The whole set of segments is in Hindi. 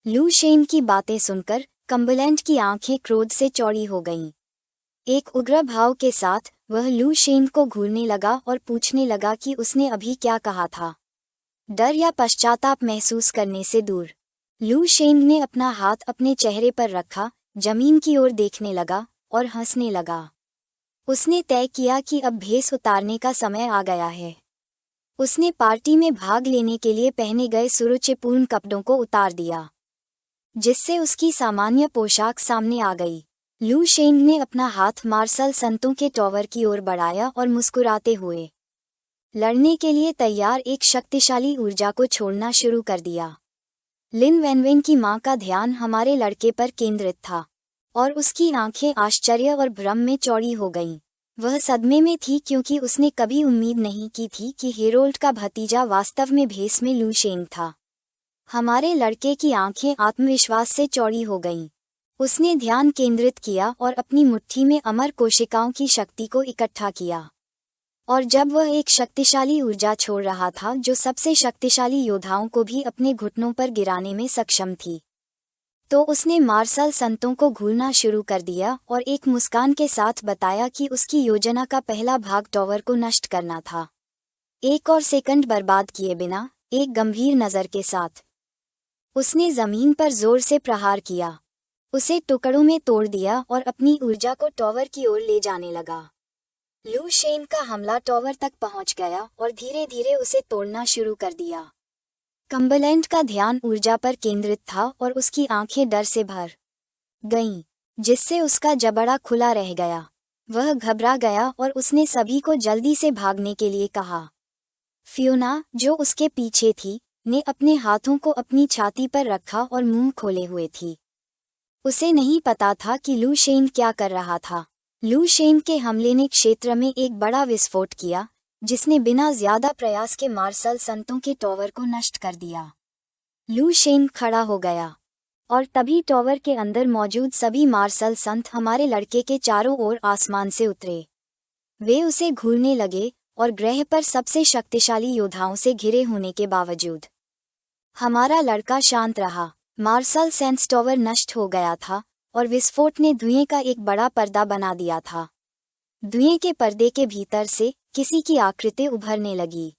लू शेन की बातें सुनकर कम्बरलैंड की आंखें क्रोध से चौड़ी हो गईं। एक उग्र भाव के साथ वह लू शेन को घूरने लगा और पूछने लगा कि उसने अभी क्या कहा था। डर या पश्चाताप महसूस करने से दूर, लू शेन ने अपना हाथ अपने चेहरे पर रखा, जमीन की ओर देखने लगा और हंसने लगा। उसने तय किया कि अब भेष उतारने का समय आ गया है। उसने पार्टी में भाग लेने के लिए पहने गए सुरुचिपूर्ण कपड़ों को उतार दिया, जिससे उसकी सामान्य पोशाक सामने आ गई। लू शेन ने अपना हाथ मार्शल संतों के टॉवर की ओर बढ़ाया और मुस्कुराते हुए लड़ने के लिए तैयार एक शक्तिशाली ऊर्जा को छोड़ना शुरू कर दिया। लिन वैनवेन की मां का ध्यान हमारे लड़के पर केंद्रित था और उसकी आंखें आश्चर्य और भ्रम में चौड़ी हो गईं। वह सदमे में थी क्योंकि उसने कभी उम्मीद नहीं की थी कि हेरोल्ड का भतीजा वास्तव में भेष में लू शेन था। हमारे लड़के की आंखें आत्मविश्वास से चौड़ी हो गईं। उसने ध्यान केंद्रित किया और अपनी मुट्ठी में अमर कोशिकाओं की शक्ति को इकट्ठा किया। और जब वह एक शक्तिशाली ऊर्जा छोड़ रहा था जो सबसे शक्तिशाली योद्धाओं को भी अपने घुटनों पर गिराने में सक्षम थी, तो उसने मार्शल संतों को घूरना शुरू कर दिया और एक मुस्कान के साथ बताया कि उसकी योजना का पहला भाग टॉवर को नष्ट करना था। एक और सेकंड बर्बाद किए बिना, एक गंभीर नज़र के साथ उसने जमीन पर जोर से प्रहार किया, उसे टुकड़ों में तोड़ दिया और अपनी ऊर्जा को टॉवर की ओर ले जाने लगा। लू शेन का हमला टॉवर तक पहुंच गया और धीरे धीरे उसे तोड़ना शुरू कर दिया। कम्बरलैंड का ध्यान ऊर्जा पर केंद्रित था और उसकी आंखें डर से भर गईं, जिससे उसका जबड़ा खुला रह गया। वह घबरा गया और उसने सभी को जल्दी से भागने के लिए कहा। फियोना, जो उसके पीछे थी, ने अपने हाथों को अपनी छाती पर रखा और मुंह खोले हुए थी। उसे नहीं पता था कि लू शेन क्या कर रहा था। लू शेन के हमले ने क्षेत्र में एक बड़ा विस्फोट किया, जिसने बिना ज्यादा प्रयास के मार्शल संतों के टॉवर को नष्ट कर दिया। लू शेन खड़ा हो गया और तभी टॉवर के अंदर मौजूद सभी मार्शल संत हमारे लड़के के चारों ओर आसमान से उतरे। वे उसे घूरने लगे और ग्रह पर सबसे शक्तिशाली योद्धाओं से घिरे होने के बावजूद हमारा लड़का शांत रहा। मार्शल सेंस टॉवर नष्ट हो गया था और विस्फोट ने धुएं का एक बड़ा पर्दा बना दिया था। धुएं के पर्दे के भीतर से किसी की आकृति उभरने लगी।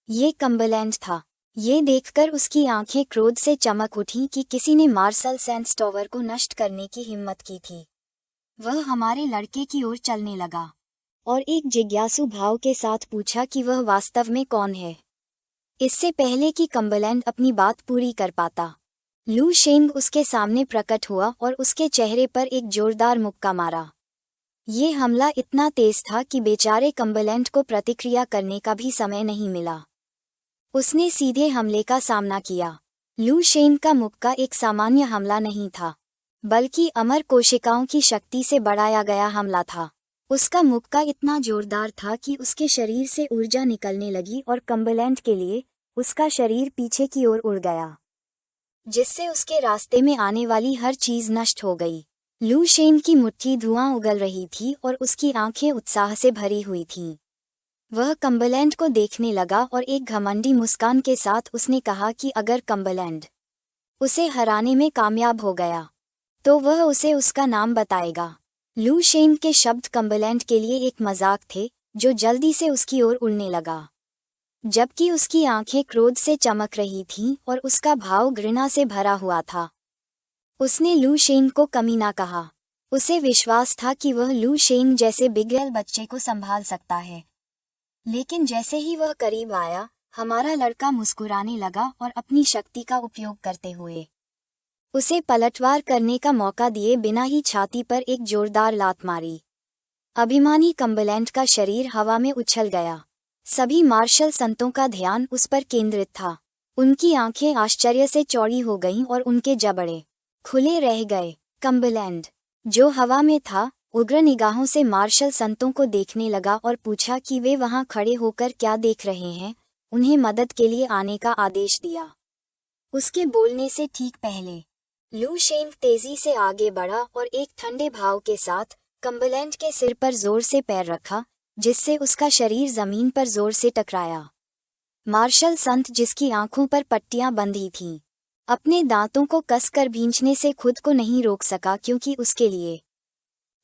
ये कम्बरलैंड था। ये देखकर उसकी आंखें क्रोध से चमक उठीं कि किसी ने मार्शल सेंस टॉवर को नष्ट करने की हिम्मत की थी। वह हमारे लड़के की ओर चलने लगा और एक जिज्ञासु भाव के साथ पूछा कि वह वास्तव में कौन है, इससे पहले कि कम्बरलैंड अपनी बात पूरी कर पाता। लू शेन उसके सामने प्रकट हुआ और उसके चेहरे पर एक जोरदार मुक्का मारा। ये हमला इतना तेज था कि बेचारे कम्बरलैंड को प्रतिक्रिया करने का भी समय नहीं मिला। उसने सीधे हमले का सामना किया। लू शेन का मुक्का एक सामान्य हमला नहीं था, बल्कि अमर कोशिकाओं की शक्ति से बढ़ाया गया हमला था। उसका मुक्का इतना जोरदार था कि उसके शरीर से ऊर्जा निकलने लगी और कम्बरलैंड के लिए उसका शरीर पीछे की ओर उड़ गया, जिससे उसके रास्ते में आने वाली हर चीज नष्ट हो गई। लू शेन की मुट्ठी धुआं उगल रही थी और उसकी आंखें उत्साह से भरी हुई थीं। वह कम्बरलैंड को देखने लगा और एक घमंडी मुस्कान के साथ उसने कहा कि अगर कम्बरलैंड उसे हराने में कामयाब हो गया, तो वह उसे उसका नाम बताएगा। लू शेन के शब्द कम्बरलैंड के लिए एक मजाक थे, जो जल्दी से उसकी ओर उड़ने लगा, जबकि उसकी आंखें क्रोध से चमक रही थीं और उसका भाव घृणा से भरा हुआ था। उसने लू शेन को कमीना कहा। उसे विश्वास था कि वह लू शेन जैसे बिगड़ैल बच्चे को संभाल सकता है, लेकिन जैसे ही वह करीब आया, हमारा लड़का मुस्कुराने लगा और अपनी शक्ति का उपयोग करते हुए उसे पलटवार करने का मौका दिए बिना ही छाती पर एक जोरदार लात मारी। अभिमानी कम्बरलैंड का शरीर हवा में उछल गया। सभी मार्शल संतों का ध्यान उस पर केंद्रित था। उनकी आंखें आश्चर्य से चौड़ी हो गईं और उनके जबड़े खुले रह गए। कम्बरलैंड, जो हवा में था, उग्र निगाहों से मार्शल संतों को देखने लगा और पूछा कि वे वहां खड़े होकर क्या देख रहे हैं। उन्हें मदद के लिए आने का आदेश दिया। उसके बोलने से ठीक पहले लू शेन तेजी से आगे बढ़ा और एक ठंडे भाव के साथ कम्बरलैंड के सिर पर जोर से पैर रखा, जिससे उसका शरीर जमीन पर जोर से टकराया। मार्शल संत, जिसकी आंखों पर पट्टियां बंधी थीं, अपने दांतों को कसकर भींचने से खुद को नहीं रोक सका क्योंकि उसके लिए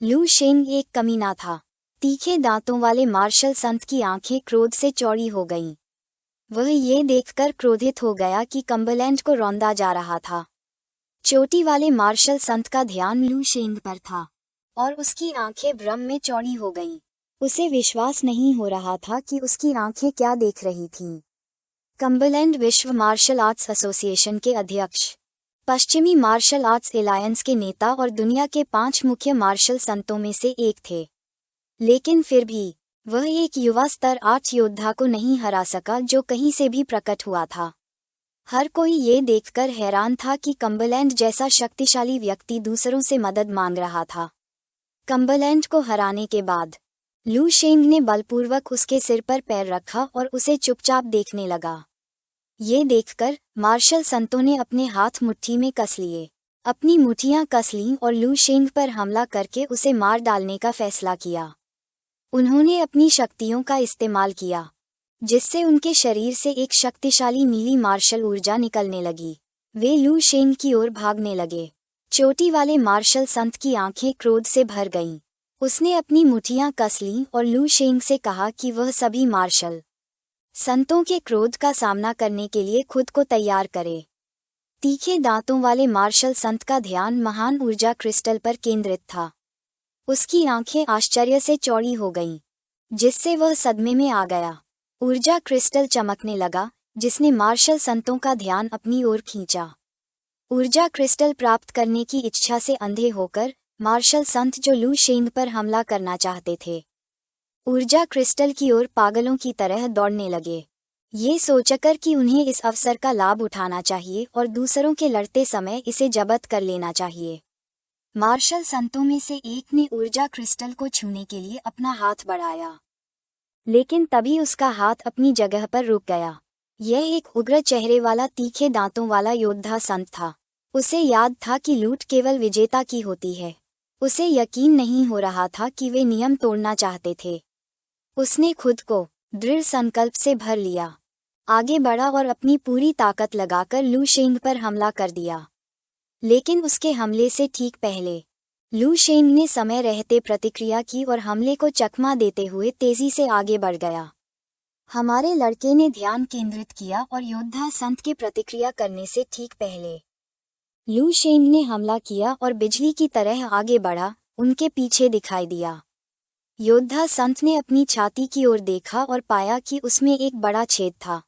लू शेंग एक कमीना था। तीखे दांतों वाले मार्शल संत की आंखें क्रोध से चौड़ी हो गईं। वह ये देखकर क्रोधित हो गया कि कम्बरलैंड को रौंदा जा रहा था। चोटी वाले मार्शल संत का ध्यान लू शेंग पर था और उसकी आंखें भ्रम में चौड़ी हो गईं। उसे विश्वास नहीं हो रहा था कि उसकी आंखें क्या देख रही थीं। कम्बरलैंड विश्व मार्शल आर्ट्स एसोसिएशन के अध्यक्ष, पश्चिमी मार्शल आर्ट्स एलायंस के नेता और दुनिया के 5 मुख्य मार्शल संतों में से एक थे। लेकिन फिर भी वह एक युवा स्तर 8 योद्धा को नहीं हरा सका जो कहीं से भी प्रकट हुआ था। हर कोई ये देखकर हैरान था कि कम्बरलैंड जैसा शक्तिशाली व्यक्ति दूसरों से मदद मांग रहा था। कम्बरलैंड को हराने के बाद लू शेंग ने बलपूर्वक उसके सिर पर पैर रखा और उसे चुपचाप देखने लगा। ये देखकर मार्शल संतों ने अपने हाथ मुट्ठी में कस लिए, अपनी मुट्ठियां कस लीं और लू शेंग पर हमला करके उसे मार डालने का फैसला किया। उन्होंने अपनी शक्तियों का इस्तेमाल किया, जिससे उनके शरीर से एक शक्तिशाली नीली मार्शल ऊर्जा निकलने लगी। वे लू शेंग की ओर भागने लगे। चोटी वाले मार्शल संत की आंखें क्रोध से भर गईं। उसने अपनी मुट्ठियां कस लीं और लू शेंग से कहा कि वह सभी मार्शल संतों के क्रोध का सामना करने के लिए खुद को तैयार करे। तीखे दांतों वाले मार्शल संत का ध्यान महान ऊर्जा क्रिस्टल पर केंद्रित था। उसकी आंखें आश्चर्य से चौड़ी हो गईं, जिससे वह सदमे में आ गया। ऊर्जा क्रिस्टल चमकने लगा, जिसने मार्शल संतों का ध्यान अपनी ओर खींचा। ऊर्जा क्रिस्टल प्राप्त करने की इच्छा से अंधे होकर मार्शल संत जो लू शेंग पर हमला करना चाहते थे, ऊर्जा क्रिस्टल की ओर पागलों की तरह दौड़ने लगे, ये सोचकर कि उन्हें इस अवसर का लाभ उठाना चाहिए और दूसरों के लड़ते समय इसे जब्त कर लेना चाहिए। मार्शल संतों में से एक ने ऊर्जा क्रिस्टल को छूने के लिए अपना हाथ बढ़ाया, लेकिन तभी उसका हाथ अपनी जगह पर रुक गया। यह एक उग्र चेहरे वाला तीखे दांतों वाला योद्धा संत था। उसे याद था कि लूट केवल विजेता की होती है। उसे यकीन नहीं हो रहा था कि वे नियम तोड़ना चाहते थे। उसने खुद को दृढ़ संकल्प से भर लिया, आगे बढ़ा और अपनी पूरी ताकत लगाकर लू शेंग पर हमला कर दिया। लेकिन उसके हमले से ठीक पहले लू शेंग ने समय रहते प्रतिक्रिया की और हमले को चकमा देते हुए तेजी से आगे बढ़ गया। हमारे लड़के ने ध्यान केंद्रित किया और योद्धा संत के प्रतिक्रिया करने से ठीक पहले लू शेंग ने हमला किया और बिजली की तरह आगे बढ़ा, उनके पीछे दिखाई दिया। योद्धा संत ने अपनी छाती की ओर देखा और पाया कि उसमें एक बड़ा छेद था।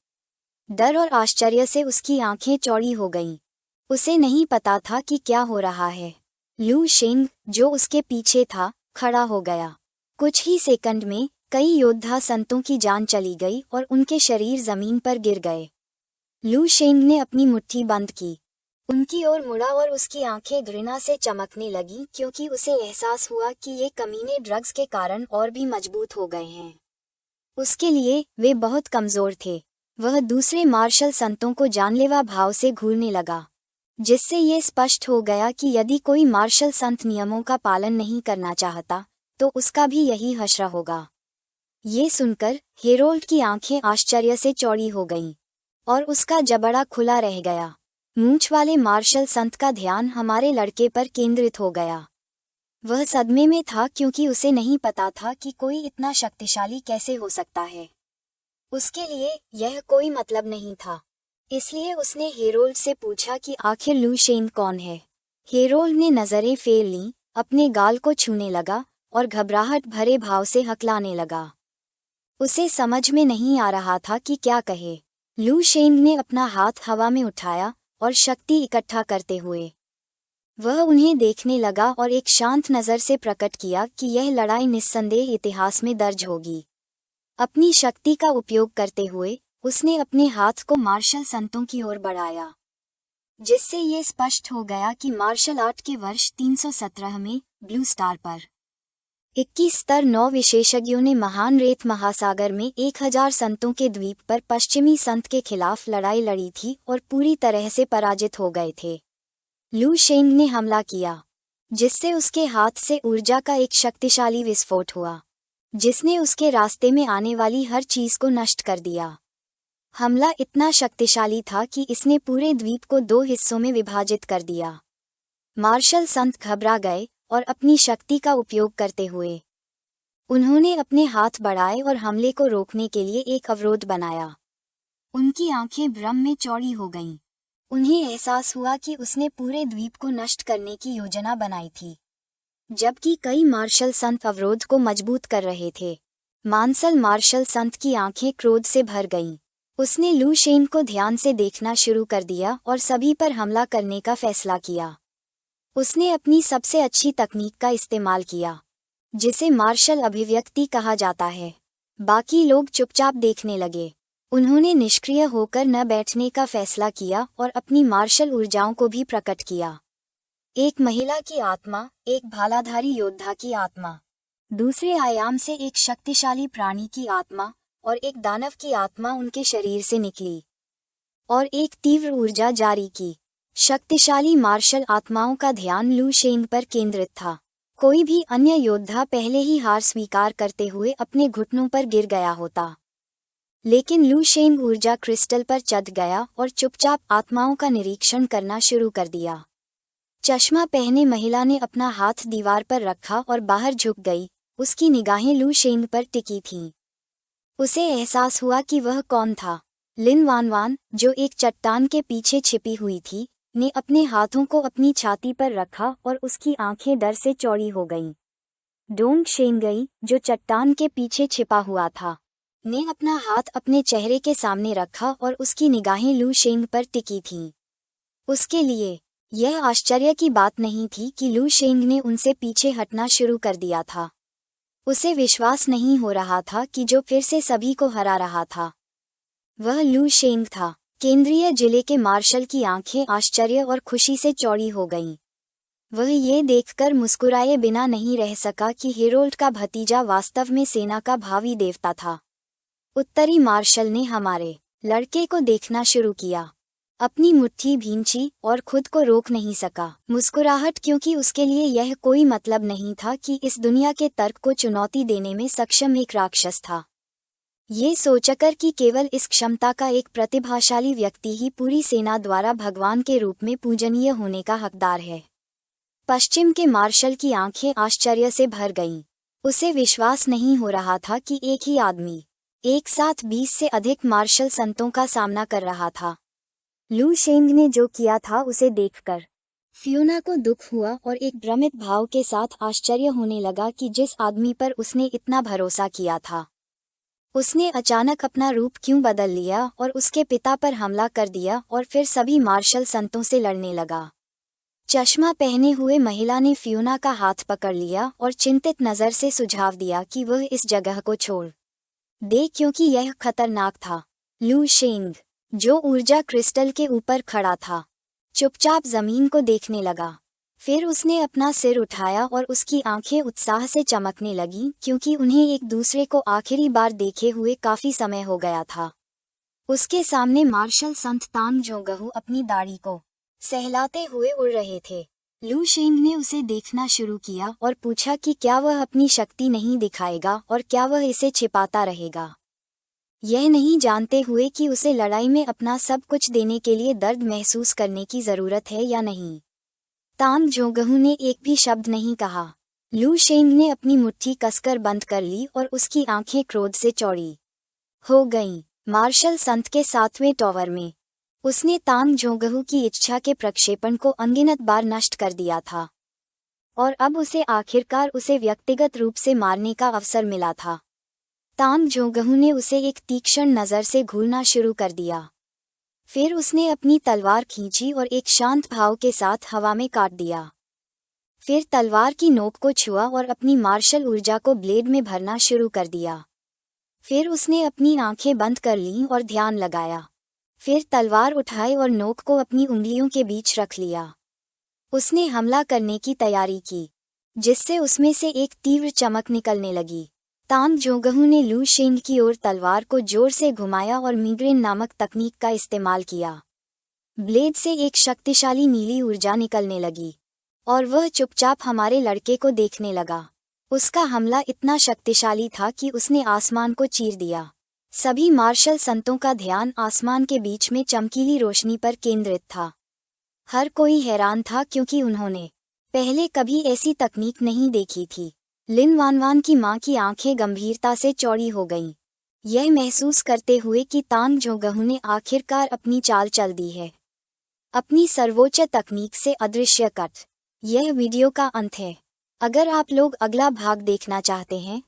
डर और आश्चर्य से उसकी आंखें चौड़ी हो गईं। उसे नहीं पता था कि क्या हो रहा है। लू शेंग, जो उसके पीछे था, खड़ा हो गया। कुछ ही सेकंड में कई योद्धा संतों की जान चली गई और उनके शरीर जमीन पर गिर गए। लू शेंग ने अपनी मुट्ठी बंद की, उनकी ओर मुड़ा और उसकी आंखें घृणा से चमकने लगीं क्योंकि उसे एहसास हुआ कि ये कमीने ड्रग्स के कारण और भी मजबूत हो गए हैं। उसके लिए वे बहुत कमजोर थे। वह दूसरे मार्शल संतों को जानलेवा भाव से घूरने लगा, जिससे ये स्पष्ट हो गया कि यदि कोई मार्शल संत नियमों का पालन नहीं करना चाहता तो उसका भी यही हश्र होगा। ये सुनकर हेरोल्ड की आंखें आश्चर्य से चौड़ी हो गईं और उसका जबड़ा खुला रह गया। मूंछ वाले मार्शल संत का ध्यान हमारे लड़के पर केंद्रित हो गया। वह सदमे में था क्योंकि उसे नहीं पता था कि कोई इतना शक्तिशाली कैसे हो सकता है। उसके लिए यह कोई मतलब नहीं था। इसलिए उसने हेरोल्ड से पूछा कि आखिर लू शेंग कौन है। हेरोल्ड ने नजरें फेर लीं, अपने गाल को छूने लगा और घबराहट भरे भाव से हकलाने लगा। उसे समझ में नहीं आ रहा था कि क्या कहे। लू शेंग ने अपना हाथ हवा में उठाया और शक्ति इकट्ठा करते हुए वह उन्हें देखने लगा और एक शांत नज़र से प्रकट किया कि यह लड़ाई निस्संदेह इतिहास में दर्ज होगी। अपनी शक्ति का उपयोग करते हुए उसने अपने हाथ को मार्शल संतों की ओर बढ़ाया, जिससे ये स्पष्ट हो गया कि मार्शल आर्ट के वर्ष 317 में ब्लू स्टार पर 21 स्तर 9 विशेषज्ञों ने महान रेत महासागर में 1000 संतों के द्वीप पर पश्चिमी संत के खिलाफ लड़ाई लड़ी थी और पूरी तरह से पराजित हो गए थे। लू शेंग ने हमला किया, जिससे उसके हाथ से ऊर्जा का एक शक्तिशाली विस्फोट हुआ, जिसने उसके रास्ते में आने वाली हर चीज को नष्ट कर दिया। हमला इतना शक्तिशाली था कि इसने पूरे द्वीप को 2 हिस्सों में विभाजित कर दिया। मार्शल संत घबरा गए और अपनी शक्ति का उपयोग करते हुए उन्होंने अपने हाथ बढ़ाए और हमले को रोकने के लिए एक अवरोध बनाया। उनकी आंखें भ्रम में चौड़ी हो गईं। उन्हें एहसास हुआ कि उसने पूरे द्वीप को नष्ट करने की योजना बनाई थी, जबकि कई मार्शल संत अवरोध को मजबूत कर रहे थे। मार्शल संत की आंखें क्रोध से भर गईं। उसने लू शेन को ध्यान से देखना शुरू कर दिया और सभी पर हमला करने का फैसला किया। उसने अपनी सबसे अच्छी तकनीक का इस्तेमाल किया, जिसे मार्शल अभिव्यक्ति कहा जाता है। बाकी लोग चुपचाप देखने लगे। उन्होंने निष्क्रिय होकर न बैठने का फैसला किया और अपनी मार्शल ऊर्जाओं को भी प्रकट किया। एक महिला की आत्मा, एक भालाधारी योद्धा की आत्मा, दूसरे आयाम से एक शक्तिशाली प्राणी की आत्मा और एक दानव की आत्मा उनके शरीर से निकली और एक तीव्र ऊर्जा जारी की। शक्तिशाली मार्शल आत्माओं का ध्यान लू शेन पर केंद्रित था। कोई भी अन्य योद्धा पहले ही हार स्वीकार करते हुए अपने घुटनों पर गिर गया होता, लेकिन लू शेन ऊर्जा क्रिस्टल पर चढ़ गया और चुपचाप आत्माओं का निरीक्षण करना शुरू कर दिया। चश्मा पहने महिला ने अपना हाथ दीवार पर रखा और बाहर झुक गई। उसकी निगाहें लू शेन पर टिकी थीं। उसे एहसास हुआ कि वह कौन था। लिन वानवान, जो एक चट्टान के पीछे छिपी हुई थी, ने अपने हाथों को अपनी छाती पर रखा और उसकी आंखें डर से चौड़ी हो गईं। डोंग शेंगई, जो चट्टान के पीछे छिपा हुआ था, ने अपना हाथ अपने चेहरे के सामने रखा और उसकी निगाहें लू शेंग पर टिकी थीं। उसके लिए यह आश्चर्य की बात नहीं थी कि लू शेंग ने उनसे पीछे हटना शुरू कर दिया था। उसे विश्वास नहीं हो रहा था कि जो फिर से सभी को हरा रहा था वह लू शेंग था। केंद्रीय जिले के मार्शल की आंखें आश्चर्य और खुशी से चौड़ी हो गईं। वह ये देखकर मुस्कुराए बिना नहीं रह सका कि हेरोल्ड का भतीजा वास्तव में सेना का भावी देवता था। उत्तरी मार्शल ने हमारे लड़के को देखना शुरू किया। अपनी मुट्ठी भींची और खुद को रोक नहीं सका मुस्कुराहट, क्योंकि उसके लिए यह कोई मतलब नहीं था कि इस दुनिया के तर्क को चुनौती देने में सक्षम एक राक्षस था। ये सोचकर कि केवल इस क्षमता का एक प्रतिभाशाली व्यक्ति ही पूरी सेना द्वारा भगवान के रूप में पूजनीय होने का हकदार है। पश्चिम के मार्शल की आंखें आश्चर्य से भर गईं। उसे विश्वास नहीं हो रहा था कि एक ही आदमी एक साथ 20 से अधिक मार्शल संतों का सामना कर रहा था। लू शेंग ने जो किया था उसे देखकर फियोना को दुख हुआ और एक भ्रमित भाव के साथ आश्चर्य होने लगा कि जिस आदमी पर उसने इतना भरोसा किया था, उसने अचानक अपना रूप क्यों बदल लिया और उसके पिता पर हमला कर दिया और फिर सभी मार्शल संतों से लड़ने लगा। चश्मा पहने हुए महिला ने फियोना का हाथ पकड़ लिया और चिंतित नज़र से सुझाव दिया कि वह इस जगह को छोड़ दे, क्योंकि यह खतरनाक था। लू शेंग, जो ऊर्जा क्रिस्टल के ऊपर खड़ा था, चुपचाप जमीन को देखने लगा। फिर उसने अपना सिर उठाया और उसकी आंखें उत्साह से चमकने लगीं, क्योंकि उन्हें एक दूसरे को आखिरी बार देखे हुए काफी समय हो गया था। उसके सामने मार्शल संत तांग जोंगहू अपनी दाढ़ी को सहलाते हुए उड़ रहे थे। लू शेंग ने उसे देखना शुरू किया और पूछा कि क्या वह अपनी शक्ति नहीं दिखाएगा और क्या वह इसे छिपाता रहेगा, यह नहीं जानते हुए कि उसे लड़ाई में अपना सब कुछ देने के लिए दर्द महसूस करने की जरूरत है या नहीं। तांग जोंगहू ने एक भी शब्द नहीं कहा। लू शेंग ने अपनी मुट्ठी कसकर बंद कर ली और उसकी आंखें क्रोध से चौड़ी हो गईं। मार्शल संत के 7वें टॉवर में उसने तांग जोंगहू की इच्छा के प्रक्षेपण को अनगिनत बार नष्ट कर दिया था और अब उसे आखिरकार उसे व्यक्तिगत रूप से मारने का अवसर मिला था। तांग जोंगहू ने उसे एक तीक्ष्ण नज़र से घूरना शुरू कर दिया। फिर उसने अपनी तलवार खींची और एक शांत भाव के साथ हवा में काट दिया। फिर तलवार की नोक को छुआ और अपनी मार्शल ऊर्जा को ब्लेड में भरना शुरू कर दिया। फिर उसने अपनी आंखें बंद कर लीं और ध्यान लगाया। फिर तलवार उठाई और नोक को अपनी उंगलियों के बीच रख लिया। उसने हमला करने की तैयारी की, जिससे उसमें से एक तीव्र चमक निकलने लगी। तांग जोंगहू ने लू शेंग की ओर तलवार को जोर से घुमाया और मिग्रेन नामक तकनीक का इस्तेमाल किया। ब्लेड से एक शक्तिशाली नीली ऊर्जा निकलने लगी और वह चुपचाप हमारे लड़के को देखने लगा। उसका हमला इतना शक्तिशाली था कि उसने आसमान को चीर दिया। सभी मार्शल संतों का ध्यान आसमान के बीच में चमकीली रोशनी पर केंद्रित था। हर कोई हैरान था क्योंकि उन्होंने पहले कभी ऐसी तकनीक नहीं देखी थी। लिन वानवान की मां की आंखें गंभीरता से चौड़ी हो गईं, यह महसूस करते हुए कि तांग जोगहू ने आखिरकार अपनी चाल चल दी है, अपनी सर्वोच्च तकनीक से अदृश्य कट। यह वीडियो का अंत है। अगर आप लोग अगला भाग देखना चाहते हैं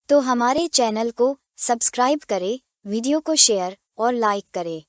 तो हमारे चैनल को सब्सक्राइब करें, वीडियो को शेयर और लाइक करें।